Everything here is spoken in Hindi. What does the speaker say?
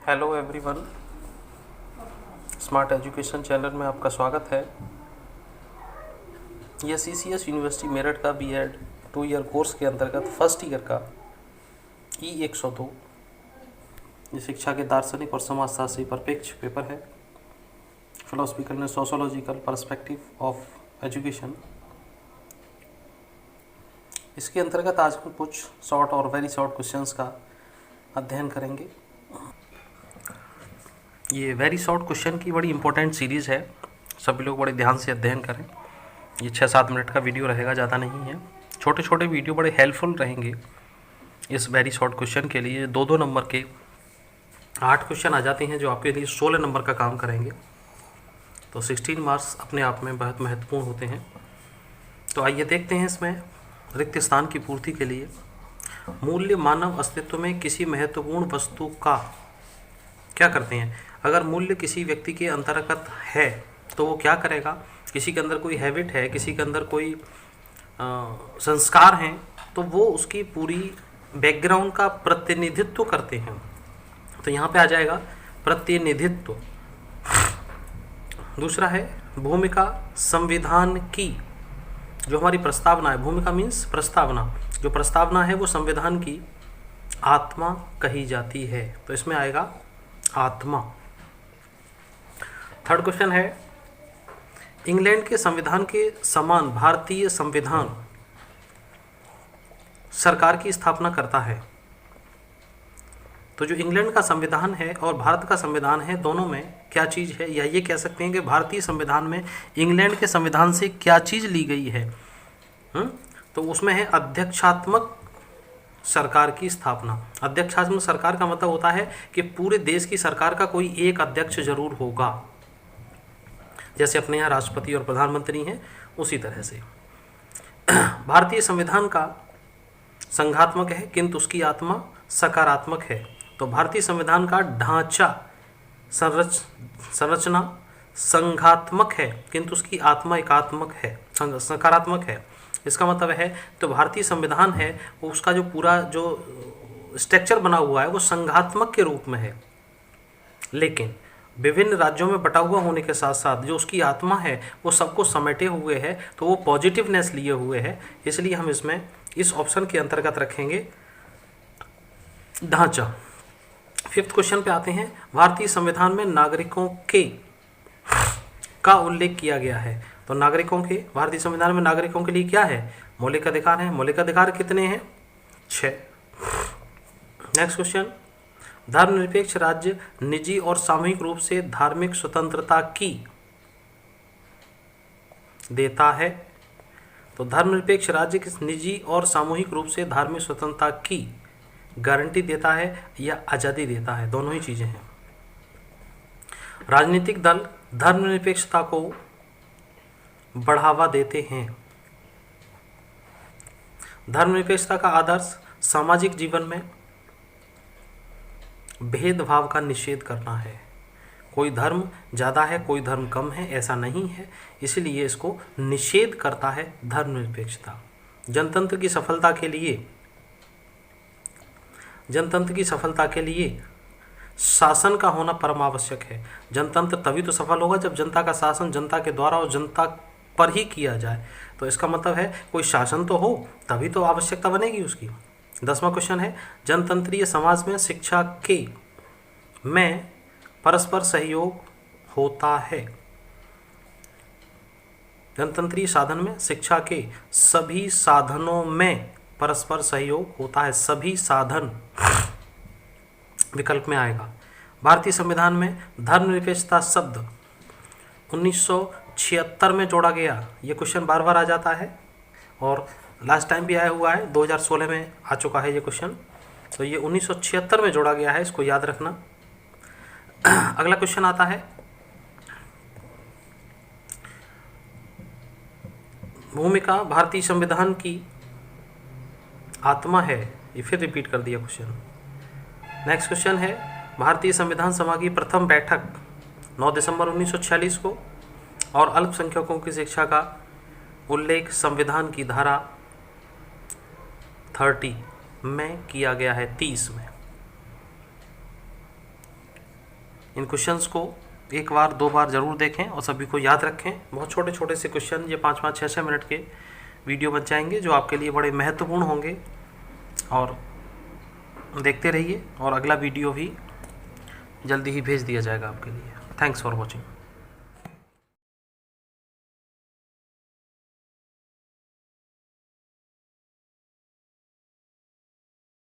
Hello everyone, smart education channel में आपका स्वागत है। यह CCS यूनिवर्सिटी मेरठ का B.Ed 2 ईयर कोर्स के अंतर्गत फर्स्ट ईयर का E102 ये शिक्षा के दार्शनिक और समाजशास्त्री परिप्रेक्ष्य पेपर है। Philosophical and sociological perspective of education. इसके अंतर्गत आज हम कुछ शॉर्ट और वेरी शॉर्ट क्वेश्चंस का अध्ययन करेंगे। ये वेरी शॉर्ट क्वेश्चन की बड़ी इंपॉर्टेंट सीरीज़ है, सभी लोग बड़े ध्यान से अध्ययन करें। ये 6-7 मिनट का वीडियो रहेगा, ज़्यादा नहीं है। छोटे छोटे वीडियो बड़े हेल्पफुल रहेंगे इस वेरी शॉर्ट क्वेश्चन के लिए। 2-2 नंबर के 8 क्वेश्चन आ जाते हैं जो आपके लिए 16 नंबर का काम करेंगे। तो 16 मार्क्स अपने आप में बहुत महत्वपूर्ण होते हैं। तो आइए देखते हैं इसमें रिक्त स्थान की पूर्ति के लिए मूल्य मानव अस्तित्व में किसी महत्वपूर्ण वस्तु का क्या करते हैं। अगर मूल्य किसी व्यक्ति के अंतर्गत है तो वो क्या करेगा। किसी के अंदर कोई हैबिट है, किसी के अंदर कोई संस्कार हैं, तो वो उसकी पूरी बैकग्राउंड का प्रतिनिधित्व करते हैं। तो यहाँ पे आ जाएगा प्रतिनिधित्व। दूसरा है भूमिका संविधान की। जो हमारी प्रस्तावना है, भूमिका मीन्स प्रस्तावना, जो प्रस्तावना है वो संविधान की आत्मा कही जाती है। तो इसमें आएगा आत्मा। थर्ड क्वेश्चन है इंग्लैंड के संविधान के समान भारतीय संविधान सरकार की स्थापना करता है। तो जो इंग्लैंड का संविधान है और भारत का संविधान है, दोनों में क्या चीज़ है, या ये कह सकते हैं कि भारतीय संविधान में इंग्लैंड के संविधान से क्या चीज़ ली गई है। तो उसमें है अध्यक्षात्मक सरकार की स्थापना। अध्यक्षात्मक सरकार का मतलब होता है कि पूरे देश की सरकार का कोई एक अध्यक्ष जरूर होगा। जैसे अपने यहाँ राष्ट्रपति और प्रधानमंत्री हैं, उसी तरह से भारतीय संविधान का संघात्मक है किंतु उसकी आत्मा सकारात्मक है। तो भारतीय संविधान का ढांचा संरचना संघात्मक है किंतु उसकी आत्मा एकात्मक है, सकारात्मक है। इसका मतलब है तो भारतीय संविधान है उसका जो पूरा जो स्ट्रक्चर बना हुआ है वो संघात्मक के रूप में है, लेकिन विभिन्न राज्यों में बटा हुआ होने के साथ साथ जो उसकी आत्मा है वो सबको समेटे हुए है, तो वो पॉजिटिवनेस लिए हुए है। इसलिए हम इसमें इस ऑप्शन के अंतर्गत रखेंगे ढांचा। फिफ्थ क्वेश्चन पे आते हैं। भारतीय संविधान में नागरिकों के का उल्लेख किया गया है। तो नागरिकों के, भारतीय संविधान में नागरिकों के लिए क्या है, मौलिक अधिकार है। मौलिक अधिकार कितने हैं? 6। नेक्स्ट क्वेश्चन, धर्मनिरपेक्ष राज्य निजी और सामूहिक रूप से धार्मिक स्वतंत्रता की देता है। तो धर्मनिरपेक्ष राज्य किस निजी और सामूहिक रूप से धार्मिक स्वतंत्रता की गारंटी देता है या आज़ादी देता है, दोनों ही चीज़ें हैं। राजनीतिक दल धर्मनिरपेक्षता को बढ़ावा देते हैं। धर्मनिरपेक्षता का आदर्श सामाजिक जीवन में भेदभाव का निषेध करना है। कोई धर्म ज़्यादा है, कोई धर्म कम है, ऐसा नहीं है। इसलिए इसको निषेध करता है धर्मनिरपेक्षता। जनतंत्र की सफलता के लिए शासन का होना परम आवश्यक है। जनतंत्र तभी तो सफल होगा जब जनता का शासन जनता के द्वारा और जनता पर ही किया जाए। तो इसका मतलब है कोई शासन तो हो तभी तो आवश्यकता बनेगी उसकी। 10वां क्वेश्चन है जनतंत्रीय समाज में शिक्षा के में परस्पर सहयोग होता है। जनतंत्रीय साधन में शिक्षा के सभी साधनों में परस्पर सहयोग होता है। सभी साधन विकल्प में आएगा। भारतीय संविधान में धर्मनिरपेक्षता शब्द 1976 में जोड़ा गया। ये क्वेश्चन बार बार आ जाता है और लास्ट टाइम भी आया हुआ है, 2016 में आ चुका है ये क्वेश्चन। तो ये 1976 में जोड़ा गया है, इसको याद रखना। अगला क्वेश्चन आता है भूमिका भारतीय संविधान की आत्मा है। ये फिर रिपीट कर दिया क्वेश्चन। नेक्स्ट क्वेश्चन है भारतीय संविधान सभा की प्रथम बैठक 9 दिसंबर 1946 को और अल्पसंख्यकों की शिक्षा का उल्लेख संविधान की धारा 30 में किया गया है, 30 में। इन क्वेश्चंस को एक बार 2 बार ज़रूर देखें और सभी को याद रखें। बहुत छोटे छोटे से क्वेश्चन, ये 5-5, 6-6 मिनट के वीडियो बन जाएंगे जो आपके लिए बड़े महत्वपूर्ण होंगे। और देखते रहिए और अगला वीडियो भी जल्दी ही भेज दिया जाएगा आपके लिए। Thanks for watching.